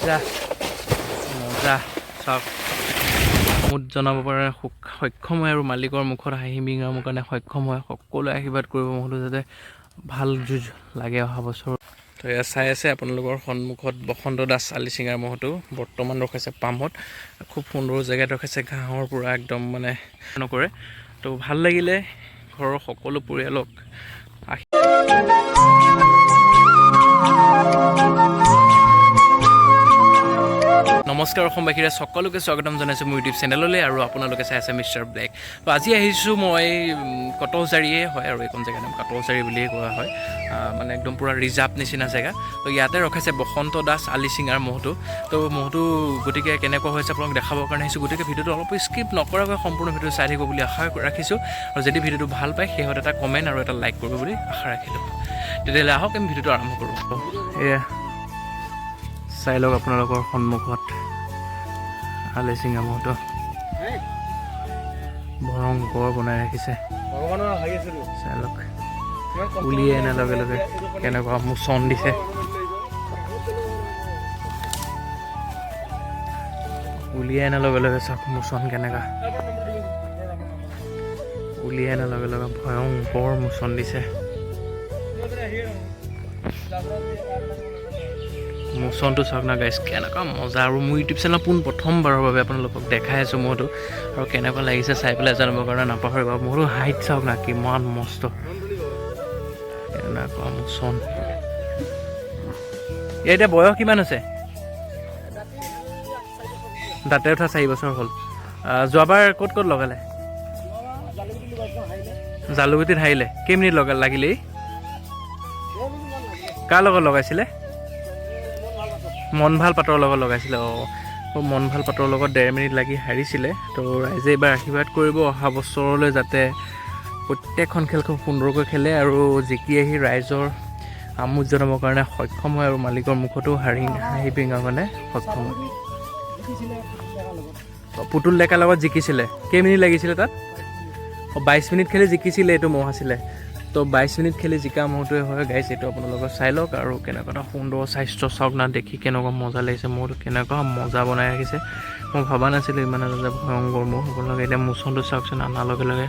যা মজা চাওক মুঠ জনাব পৰা সক্ষম হয় আৰু মালিকৰ মুখত হাঁহি বিৰিঙাবৰ কাৰণে সক্ষম হয়। সকলোৱে আশীৰ্বাদ কৰিব মহোদয় যাতে ভাল যুঁজ লাগে অহা বছৰ। তো এয়া চাই আছে আপোনালোকৰ সন্মুখত বসন্ত দাস আলিচিঙাৰ মহোতো বৰ্তমান ৰখাইছে পামত। খুব সুন্দৰ জেগাত ৰখাইছে, ঘাঁহৰ পৰা একদম মানে নকৰে। তো ভাল লাগিলে ঘৰৰ সকলো পৰিয়ালক নমস্কাৰ অসমবাসীৰে সকলোকে স্বাগতম জনাইছোঁ মোৰ ইউটিউব চেনেললৈ আৰু আপোনালোকে চাই আছে মিষ্টাৰ ব্লেক। তো আজি আহিছোঁ মই কটৌজাৰীয়ে হয় আৰু এইখন জেগাৰ নাম কটৌজাৰী বুলিয়ে কোৱা হয়, মানে একদম পূৰা ৰিজাৰ্ভ নিচিনা জেগা। তো ইয়াতে ৰখাইছে বসন্ত দাস আলিচিঙাৰ মহোতো। তো মহোতো গতিকে কেনেকুৱা হৈছে আপোনালোক দেখাবৰ কাৰণে আহিছোঁ। গতিকে ভিডিঅ'টো অলপ স্কিপ নকৰাকৈ সম্পূৰ্ণ ভিডিঅ' চাই থাকিব বুলি আশা ৰাখিছোঁ। আৰু যদি ভিডিঅ'টো ভাল পায় শেহত এটা কমেণ্ট আৰু এটা লাইক কৰিব বুলি আশা ৰাখিলোঁ। তেতিয়াহ'লে আহক আমি ভিডিঅ'টো আৰম্ভ কৰোঁ। এয়া চাই লওক আপোনালোকৰ সন্মুখত আলিচিঙা মহোতো ভয়ংকৰ বনাই ৰাখিছে। চাই লওক উলিয়াই অনাৰ লগে লগে কেনেকুৱা মোচন দিছে। উলিয়াই অনাৰ লগে লগে চাওক মোচন কেনেকুৱা, উলিয়াই অনাৰ লগে লগে ভয়ংকৰ মোচন দিছে। মোচনটো চাওক না গাইছ, কেনেকুৱা মজা। আৰু মোৰ ইউটিউব চেনেল প্ৰথমবাৰৰ বাবে আপোনালোকক দেখাই আছোঁ মহোতো, আৰু কেনেকুৱা লাগিছে চাই পেলাই জানিবৰ কাৰণে নাপাহৰিব। মোৰো হাইট চাওক না কিমান মস্ত, কেনেকুৱা মোচন। ইয়াৰ এতিয়া বয়স কিমান হৈছে? দাঁতে উঠা 4 বছৰ হ'ল। যোৱাবাৰ ক'ত ক'ত লগালে? জালুগুটিত হাৰিলে। কেইমিনিট লাগিলেই? কাৰ লগত লগাইছিলে? মন ভাল পাতৰ লগত লগাইছিলে। মন ভাল পাতৰ লগত 1.5 মিনিট লাগি হাৰিছিলে। তো ৰাইজে এইবাৰ আশীৰ্বাদ কৰিব অহা বছৰলৈ যাতে প্ৰত্যেকখন খেল খুব সুন্দৰকৈ খেলে আৰু জিকি আহি ৰাইজৰ আমোদ জনাবৰ কাৰণে সক্ষম হয় আৰু মালিকৰ মুখতো হাঁহি বিৰিঙাবৰ কাৰণে সক্ষম হয়। পুতুল ডেকাৰ লগত জিকিছিলে। কেইমিনিট লাগিছিলে তাত? 22 মিনিট খেলি জিকিছিলে। এইটো মহ আছিলে। তো 22 মিনিট খেলি জিকা মহটোৱে হয় গাইছ। এইটো আপোনালোকে চাই লওক। আৰু কেনেকুৱা এটা সুন্দৰ স্বাস্থ্য চাওক না, দেখি কেনেকুৱা মজা লাগিছে। মহটো কেনেকুৱা মজা বনাই ৰাখিছে। মই ভবা নাছিলোঁ ইমান এটা ভয়ংকৰ মহ। আপোনালোকে এতিয়া মোচনটো চাওকচোন অনাৰ লগে লগে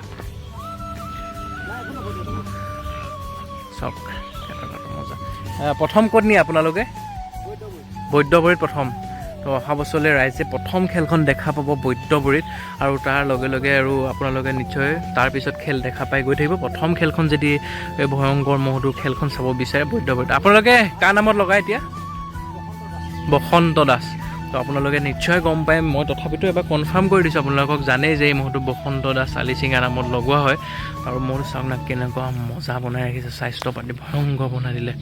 চাওক কেনেকুৱা মজা। প্ৰথম ক'ত নিয়ে আপোনালোকে? বৈদ্যবৰীত প্ৰথম। তো অহা বছৰলৈ ৰাইজে প্ৰথম খেলখন দেখা পাব বৈদ্যবৰীত, আৰু তাৰ লগে লগে আৰু আপোনালোকে নিশ্চয় তাৰপিছত খেল দেখা পাই গৈ থাকিব। প্ৰথম খেলখন যদি এই ভয়ংকৰ মহটো খেলখন চাব বিচাৰে বৈদ্যবৰীত। আপোনালোকে কাৰ নামত লগাই এতিয়া? বসন্ত দাস। তো আপোনালোকে নিশ্চয় গম পায়। মই তথাপিতো এবাৰ কনফাৰ্ম কৰি দিছোঁ, আপোনালোকক জানেই যে এই মহটো বসন্ত দাস আলিচিঙা নামত লগোৱা হয়। আৰু মহটো চাওক না কেনেকুৱা মজা বনাই ৰাখিছে, স্বাস্থ্য পাতি ভয়ংকৰ বনাই দিলে।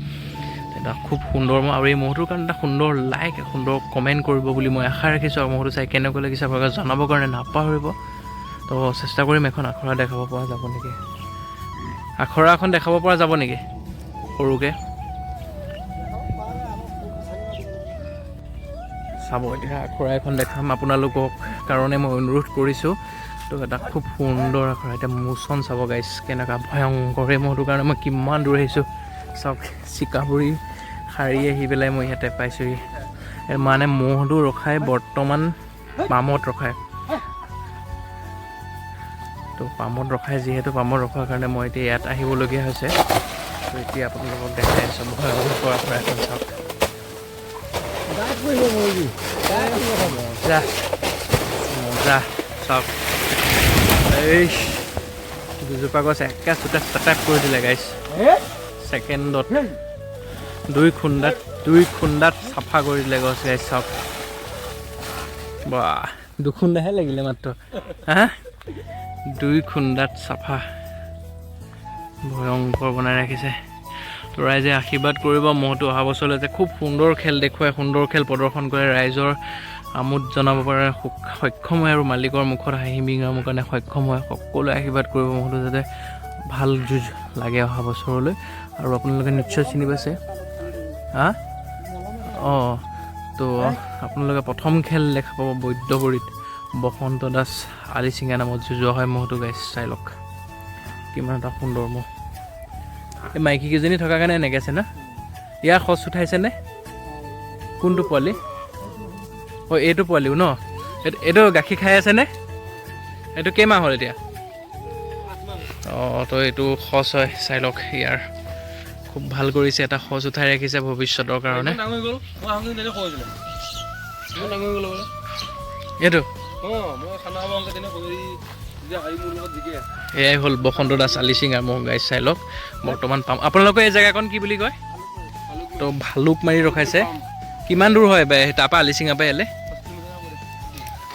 এটা খুব সুন্দৰ মহ, আৰু এই মহটোৰ কাৰণে এটা সুন্দৰ লাইক সুন্দৰ কমেণ্ট কৰিব বুলি মই আশা ৰাখিছোঁ। আৰু মহটো চাই কেনেকুৱা লাগিছে আপোনালোকে জনাবৰ কাৰণে নাপাহৰিব। তো চেষ্টা কৰিম এখন আখৰা দেখাব পৰা যাব নেকি, আখৰা এখন দেখাব পৰা যাব নেকি সৰুকৈ? চাব এতিয়া আখৰা এখন দেখাম আপোনালোকক কাৰণে মই অনুৰোধ কৰিছোঁ। তো এটা খুব সুন্দৰ আখৰা। এতিয়া মোচন চাব গাইছ কেনেকুৱা ভয়ংকৰ। এই মহটোৰ কাৰণে মই কিমান দূৰ আহিছোঁ চাওক। চিকাবুৰী সাৰি আহি পেলাই মই ইয়াতে পাইছোঁহি। মানে মহটো ৰখাই বৰ্তমান পামত ৰখায়। তো পামত ৰখাই, যিহেতু পামত ৰখাৰ কাৰণে মই এতিয়া ইয়াত আহিবলগীয়া হৈছে। তো এতিয়া আপোনালোকক দেখাই আছোঁ ভয়ংকৰ আখৰা এখন চাওক। মজা মজা চাওক। এই দুজোপা গছ একে চোটা চেটাক কৰি দিলে গাইছ। ছেকেণ্ডত 2 খুন্দাত চাফা কৰি দিলে গছ গাইছ চাওক। বাহ 2 খুন্দাহে লাগিলে মাত্ৰ, হা 2 খুন্দাত চাফা। ভয়ংকৰ বনাই ৰাখিছে। তো ৰাইজে আশীৰ্বাদ কৰিব মহটো অহা বছৰলৈ যে খুব সুন্দৰ খেল দেখুৱাই, সুন্দৰ খেল প্ৰদৰ্শন কৰে, ৰাইজৰ আমোদ জনাব পাৰে সক্ষম হয় আৰু মালিকৰ মুখত হাঁহি বিৰিঙাবৰ কাৰণে সক্ষম হয়। সকলোৱে আশীৰ্বাদ কৰিব মহটো যাতে ভাল যুঁজ লাগে অহা বছৰলৈ। আৰু আপোনালোকে নিশ্চয় চিনি পাইছে। তো আপোনালোকে প্ৰথম খেল দেখা পাব বৈদ্যবৰীত বসন্ত দাস আলিচিঙা নামত যুঁজোৱা হয় মহটো গাইছ। চাই লওক কিমান এটা সুন্দৰ মহ। এই মাইকী কেইজনী থকাৰ কাৰণে এনেকৈ আছে না? ইয়াৰ খচ উঠাইছেনে? কোনটো পোৱালি? অঁ এইটো পোৱালিও ন? এইটো গাখীৰ খাই আছেনে? এইটো কেইমাহ হ'ল এতিয়া? অঁ তো এইটো সঁচ হয়, চাই লওক ইয়াৰ। খুব ভাল কৰিছে, এটা সঁচ উঠাই ৰাখিছে ভৱিষ্যতৰ কাৰণে। এইটো এয়াই হ'ল বসন্ত দাস আলিচিঙা ম'হ গাইছ, চাই লওক বৰ্তমান পাম। আপোনালোকৰ এই জেগাকণ কি বুলি কয়? তো ভালুক মাৰি ৰখাইছে। কিমান দূৰ হয় তাৰপৰা আলিচিঙাৰ পৰা ইয়ালৈ?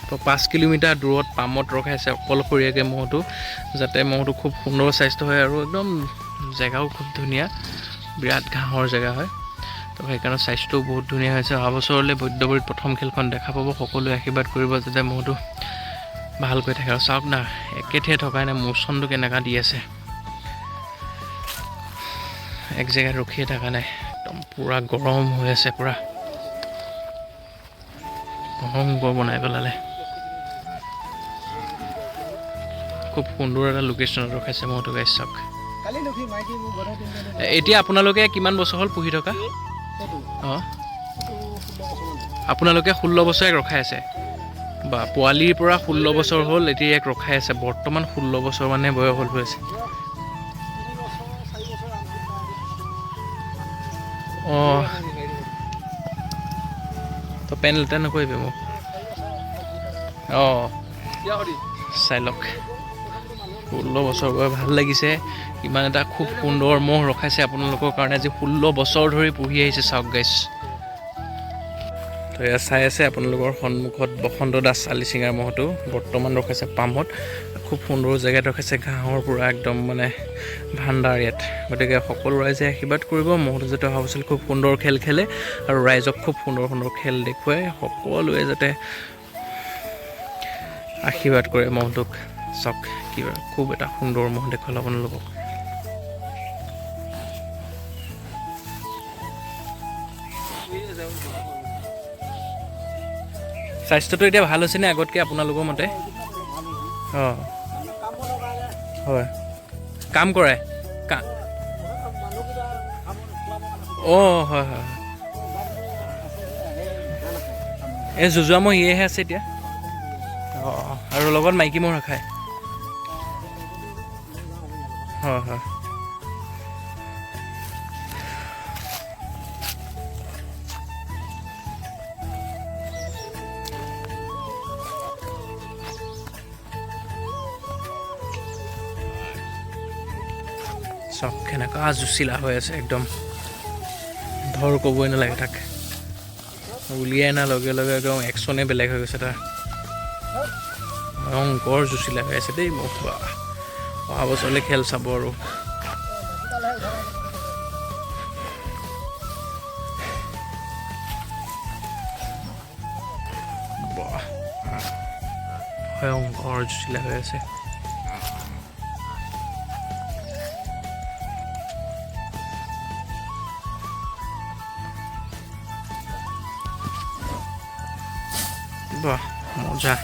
তো 5 কিলোমিটাৰ দূৰত পামত ৰখাইছে অকলশৰীয়াকৈ ম'হটো, যাতে ম'হটো খুব সুন্দৰ স্বাস্থ্য হয় আৰু একদম জেগাও খুব ধুনীয়া, বিৰাট ঘাঁহৰ জেগা হয়। তো সেইকাৰণে স্বাস্থ্যও বহুত ধুনীয়া হৈছে। অহা বছৰলৈ বৈদ্যবৰীত প্ৰথম খেলখন দেখা পাব। সকলোৱে আশীৰ্বাদ কৰিব যাতে ম'হটো ভালকৈ থাকে। আৰু চাওক না, একেঠিয়ে থকাই নাই, মোচনটো কেনেকুৱা দি আছে, এক জেগাত ৰখিয়ে থকা নাই, একদম পূৰা গৰম হৈ আছে, পূৰা ভয়ংকৰ বনাই পেলালে। খুব সুন্দৰ এটা লোকেশ্যনত ৰখাইছে ম'হটো গাইছ, চাওক। এতিয়া আপোনালোকে কিমান বছৰ হ'ল পুহি থকা? অঁ আপোনালোকে 16 বছৰ এক ৰখাই আছে বা পোৱালিৰ পৰা 16 বছৰ হ'ল এতিয়া ইয়াক ৰখাই আছে। বৰ্তমান 16 বছৰ মানে বয়স হৈ আছে। অঁ তো পেন লেতেৰা নকৰিবি মোক। অঁ চাই লওক, 16 বছৰ গৈ ভাল লাগিছে। ইমান এটা খুব সুন্দৰ ম'হ ৰখাইছে আপোনালোকৰ কাৰণে, আজি 16 বছৰ ধৰি পুহি আহিছে, চাওক গাইছ। তো এয়া চাই আছে আপোনালোকৰ সন্মুখত বসন্ত দাস আলিচিঙাৰ ম'হটো বৰ্তমান ৰখাইছে পামত। খুব সুন্দৰ জেগাত ৰখাইছে, ঘাঁহৰ পূৰা একদম মানে ভাণ্ডাৰ ইয়াত। গতিকে সকলো ৰাইজে আশীৰ্বাদ কৰিব, ম'হটো যাতে অহা বছৰ খুব সুন্দৰ খেল খেলে আৰু ৰাইজক খুব সুন্দৰ সুন্দৰ খেল দেখুৱাই। সকলোৱে যাতে আশীৰ্বাদ কৰে ম'হটোক। চাওক কিবা খুব এটা সুন্দৰ ম'হ দেখুৱালে আপোনালোকক। স্বাস্থ্যটো এতিয়া ভাল হৈছেনে আগতকৈ আপোনালোকৰ মতে? অঁ হয়, কাম কৰে। অঁ হয় হয়, এই যুঁজোৱা ম'হ ইয়েহে আছে এতিয়া। অঁ আৰু লগত মাইকী ম'হ ৰাখায়। হয় হয়, চব কেনেকুৱা জুচিলা হৈ আছে, একদম ধৰ ক'বই নালাগে তাক। উলিয়াই অনাৰ লগে লগে একদম একশ্যনে বেলেগ হৈ গৈছে তাৰ। ভয়ংকৰ জুচিলা হৈ আছে দেই মোক। অহা বছৰলৈ খেল চাব আৰু। ভয়ংকৰ জুচিলা হৈ আছে। বাহ মজা।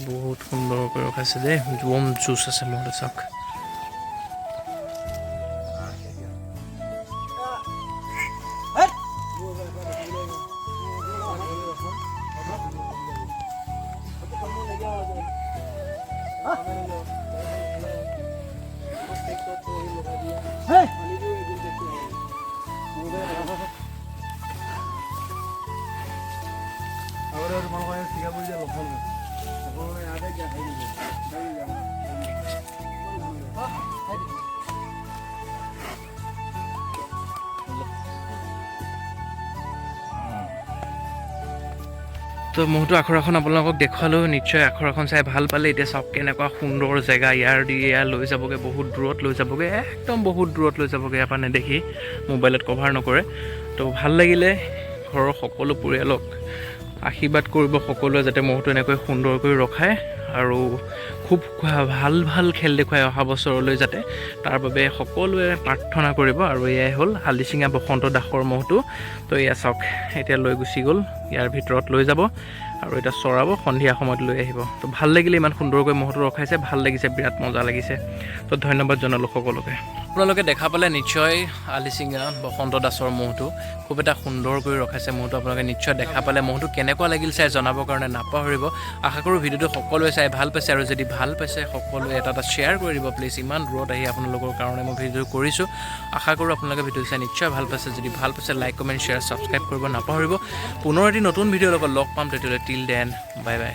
বহুত সুন্দৰকৈ ৰখাইছে দেই, বম জুচ আছে মহলে, চাওক। তো মহটো আখৰাখন আপোনালোকক দেখুৱালোঁ, নিশ্চয় আখৰাখন চাই ভাল পালে। এতিয়া চাওক কেনেকুৱা সুন্দৰ জেগা, ইয়াৰ দি ইয়াৰ লৈ যাবগৈ, বহুত দূৰত লৈ যাবগৈ, একদম বহুত দূৰত লৈ যাবগৈ, ইয়াৰ পৰা নেদেখি মোবাইলত কভাৰ নকৰে। তো ভাল লাগিলে, ঘৰৰ সকলো পৰিয়ালক আশীৰ্বাদ কৰিব সকলোৱে যাতে মহটো এনেকৈ সুন্দৰকৈ ৰখায় আৰু খুব ভাল ভাল খেল দেখুৱাই অহা বছৰলৈ যাতে, তাৰ বাবে সকলোৱে প্ৰাৰ্থনা কৰিব। আৰু এয়াই হ'ল আলিচিঙা বসন্ত দাসৰ মহটো। তো এয়া চাওক এতিয়া লৈ গুচি গ'ল, ইয়াৰ ভিতৰত লৈ যাব আৰু এটা চৰাব সন্ধিয়া সময়ত লৈ আহিব তো ভাল লাগিলে ইমান সুন্দৰকৈ মহটো ৰখাইছে ভাল লাগিছে বিৰাট মজা লাগিছে তো ধন্যবাদ জনালোঁ সকলোকে আপোনালোকে দেখা পালে নিশ্চয় আলিচিঙা বসন্ত দাসৰ মহটো খুব এটা সুন্দৰকৈ ৰখাইছে মহটো আপোনালোকে নিশ্চয় দেখা পালে মহটো কেনেকুৱা লাগিল চাই জনাবৰ কাৰণে নাপাহৰিব আশা কৰোঁ ভিডিঅ'টো সকলোৱে চাই ভাল পাইছে আৰু যদি ভাল পাইছে সকলোৱে এটা শ্বেয়াৰ কৰি দিব প্লিজ ইমান দূৰত আহি আপোনালোকৰ কাৰণে মই ভিডিঅ' কৰিছোঁ আশা কৰোঁ আপোনালোকে ভিডিঅ' চাই নিশ্চয় ভাল পাইছে যদি ভাল পাইছে লাইক কমেণ্ট শ্বেয়াৰ ছাবস্ক্ৰাইব কৰিব নাপাহৰিব পুনৰ এটি নতুন ভিডিঅ'ৰ লগত লগ পাম তেতিয়াহ'লে টিল দেন বাই বাই